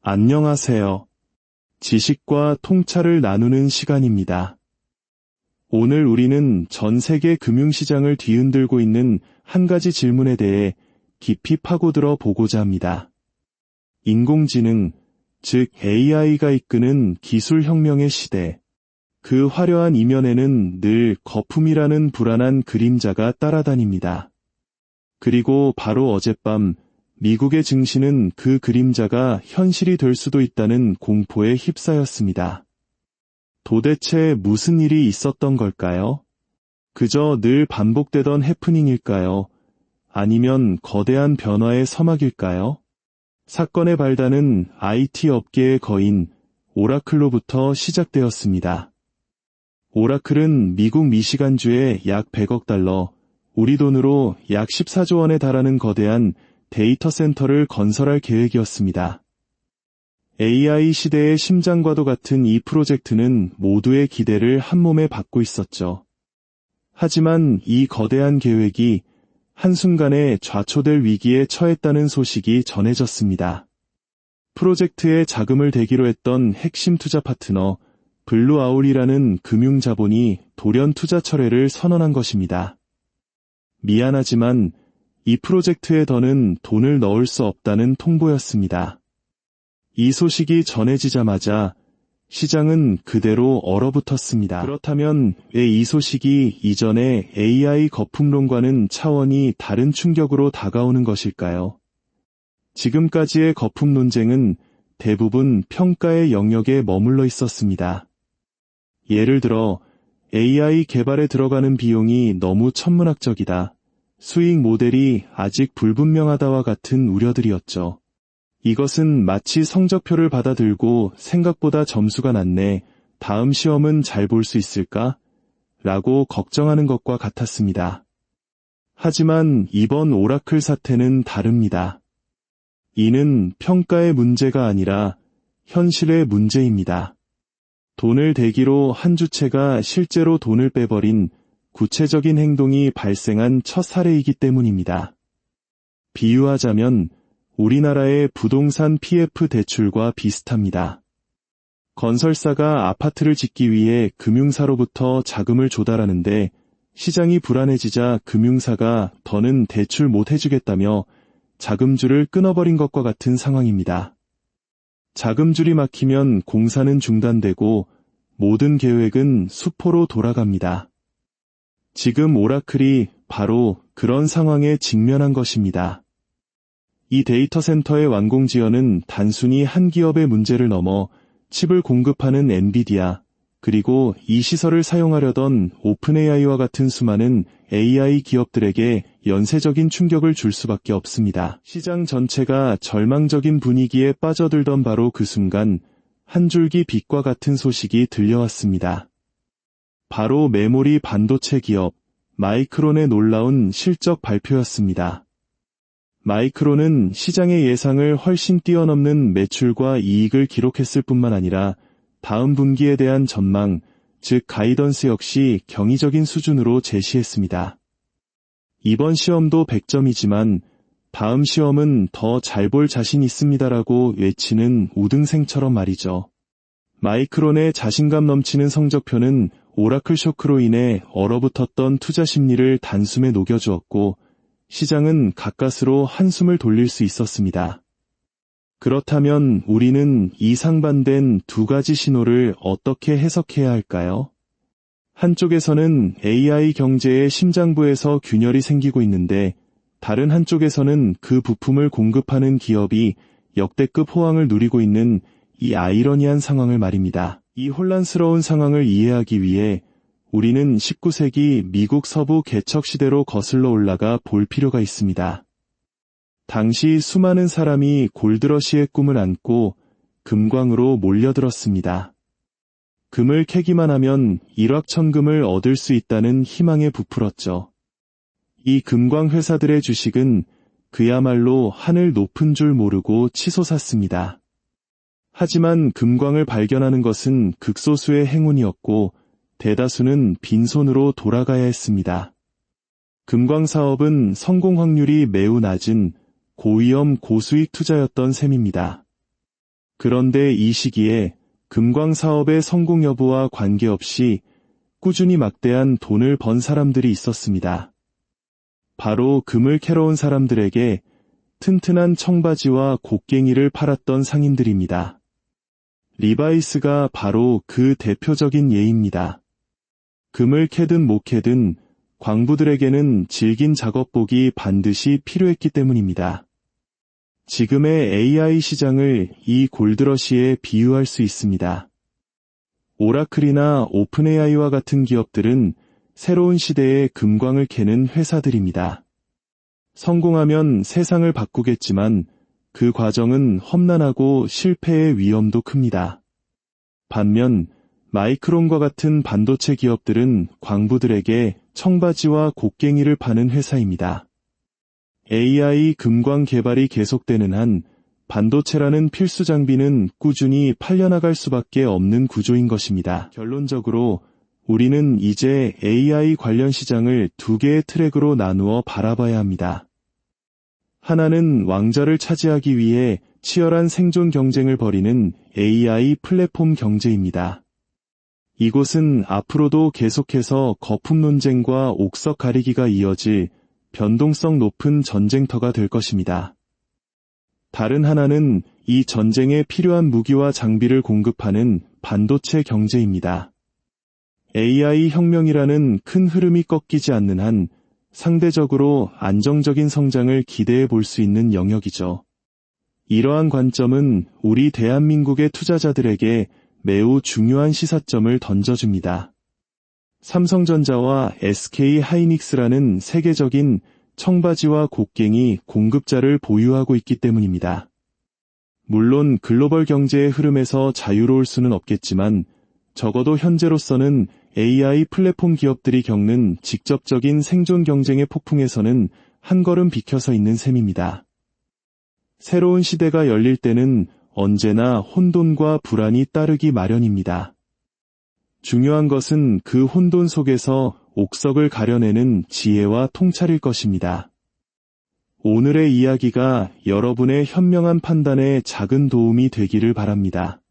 안녕하세요. 지식과 통찰을 나누는 시간입니다. 오늘 우리는 전 세계 금융시장을 뒤흔들고 있는 한 가지 질문에 대해 깊이 파고들어 보고자 합니다. 인공지능, 즉 AI가 이끄는 기술혁명의 시대. 그 화려한 이면에는 늘 거품이라는 불안한 그림자가 따라다닙니다. 그리고 바로 어젯밤 미국의 증시는 그 그림자가 현실이 될 수도 있다는 공포에 휩싸였습니다. 도대체 무슨 일이 있었던 걸까요? 그저 늘 반복되던 해프닝일까요? 아니면 거대한 변화의 서막일까요? 사건의 발단은 IT 업계의 거인 오라클로부터 시작되었습니다. 오라클은 미국 미시간주에 약 100억 달러, 우리 돈으로 약 14조 원에 달하는 거대한 데이터 센터를 건설할 계획이었습니다. AI 시대의 심장과도 같은 이 프로젝트는 모두의 기대를 한몸에 받고 있었죠. 하지만 이 거대한 계획이 한순간에 좌초될 위기에 처했다는 소식이 전해졌습니다. 프로젝트에 자금을 대기로 했던 핵심 투자 파트너 블루아울이라는 금융자본이 돌연 투자 철회를 선언한 것입니다. 미안하지만 이 프로젝트에 더는 돈을 넣을 수 없다는 통보였습니다. 이 소식이 전해지자마자 시장은 그대로 얼어붙었습니다. 그렇다면 왜 이 소식이 이전의 AI 거품론과는 차원이 다른 충격으로 다가오는 것일까요? 지금까지의 거품 논쟁은 대부분 평가의 영역에 머물러 있었습니다. 예를 들어 AI 개발에 들어가는 비용이 너무 천문학적이다. 수익 모델이 아직 불분명하다와 같은 우려들이었죠. 이것은 마치 성적표를 받아들고 생각보다 점수가 낮네. 다음 시험은 잘 볼 수 있을까? 라고 걱정하는 것과 같았습니다. 하지만 이번 오라클 사태는 다릅니다. 이는 평가의 문제가 아니라 현실의 문제입니다. 돈을 대기로 한 주체가 실제로 돈을 빼버린 구체적인 행동이 발생한 첫 사례이기 때문입니다. 비유하자면 우리나라의 부동산 PF 대출과 비슷합니다. 건설사가 아파트를 짓기 위해 금융사로부터 자금을 조달하는데 시장이 불안해지자 금융사가 더는 대출 못 해주겠다며 자금줄을 끊어버린 것과 같은 상황입니다. 자금줄이 막히면 공사는 중단되고 모든 계획은 수포로 돌아갑니다. 지금 오라클이 바로 그런 상황에 직면한 것입니다. 이 데이터 센터의 완공 지연은 단순히 한 기업의 문제를 넘어 칩을 공급하는 엔비디아, 그리고 이 시설을 사용하려던 오픈AI와 같은 수많은 AI 기업들에게 연쇄적인 충격을 줄 수밖에 없습니다. 시장 전체가 절망적인 분위기에 빠져들던 바로 그 순간 한 줄기 빛과 같은 소식이 들려왔습니다. 바로 메모리 반도체 기업 마이크론의 놀라운 실적 발표였습니다. 마이크론은 시장의 예상을 훨씬 뛰어넘는 매출과 이익을 기록했을 뿐만 아니라 다음 분기에 대한 전망, 즉 가이던스 역시 경이적인 수준으로 제시했습니다. 이번 시험도 100점이지만 다음 시험은 더 잘 볼 자신 있습니다라고 외치는 우등생처럼 말이죠. 마이크론의 자신감 넘치는 성적표는 오라클 쇼크로 인해 얼어붙었던 투자 심리를 단숨에 녹여주었고 시장은 가까스로 한숨을 돌릴 수 있었습니다. 그렇다면 우리는 이 상반된 두 가지 신호를 어떻게 해석해야 할까요? 한쪽에서는 AI 경제의 심장부에서 균열이 생기고 있는데 다른 한쪽에서는 그 부품을 공급하는 기업이 역대급 호황을 누리고 있는 이 아이러니한 상황을 말입니다. 이 혼란스러운 상황을 이해하기 위해 우리는 19세기 미국 서부 개척 시대로 거슬러 올라가 볼 필요가 있습니다. 당시 수많은 사람이 골드러시의 꿈을 안고 금광으로 몰려들었습니다. 금을 캐기만 하면 일확천금을 얻을 수 있다는 희망에 부풀었죠. 이 금광 회사들의 주식은 그야말로 하늘 높은 줄 모르고 치솟았습니다. 하지만 금광을 발견하는 것은 극소수의 행운이었고 대다수는 빈손으로 돌아가야 했습니다. 금광 사업은 성공 확률이 매우 낮은 고위험 고수익 투자였던 셈입니다. 그런데 이 시기에 금광 사업의 성공 여부와 관계없이 꾸준히 막대한 돈을 번 사람들이 있었습니다. 바로 금을 캐러 온 사람들에게 튼튼한 청바지와 곡괭이를 팔았던 상인들입니다. 리바이스가 바로 그 대표적인 예입니다. 금을 캐든 못 캐든 광부들에게는 질긴 작업복이 반드시 필요했기 때문입니다. 지금의 AI 시장을 이 골드러시에 비유할 수 있습니다. 오라클이나 오픈AI와 같은 기업들은 새로운 시대의 금광을 캐는 회사들입니다. 성공하면 세상을 바꾸겠지만 그 과정은 험난하고 실패의 위험도 큽니다. 반면 마이크론과 같은 반도체 기업들은 광부들에게 청바지와 곡괭이를 파는 회사입니다. AI 금광 개발이 계속되는 한 반도체라는 필수 장비는 꾸준히 팔려나갈 수밖에 없는 구조인 것입니다. 결론적으로 우리는 이제 AI 관련 시장을 두 개의 트랙으로 나누어 바라봐야 합니다. 하나는 왕좌를 차지하기 위해 치열한 생존 경쟁을 벌이는 AI 플랫폼 경제입니다. 이곳은 앞으로도 계속해서 거품 논쟁과 옥석 가리기가 이어질 변동성 높은 전쟁터가 될 것입니다. 다른 하나는 이 전쟁에 필요한 무기와 장비를 공급하는 반도체 경제입니다. AI 혁명이라는 큰 흐름이 꺾이지 않는 한 상대적으로 안정적인 성장을 기대해 볼 수 있는 영역이죠. 이러한 관점은 우리 대한민국의 투자자들에게 매우 중요한 시사점을 던져줍니다. 삼성전자와 SK하이닉스라는 세계적인 청바지와 곡괭이 공급자를 보유하고 있기 때문입니다. 물론 글로벌 경제의 흐름에서 자유로울 수는 없겠지만 적어도 현재로서는 AI 플랫폼 기업들이 겪는 직접적인 생존 경쟁의 폭풍에서는 한 걸음 비켜서 있는 셈입니다. 새로운 시대가 열릴 때는 언제나 혼돈과 불안이 따르기 마련입니다. 중요한 것은 그 혼돈 속에서 옥석을 가려내는 지혜와 통찰일 것입니다. 오늘의 이야기가 여러분의 현명한 판단에 작은 도움이 되기를 바랍니다.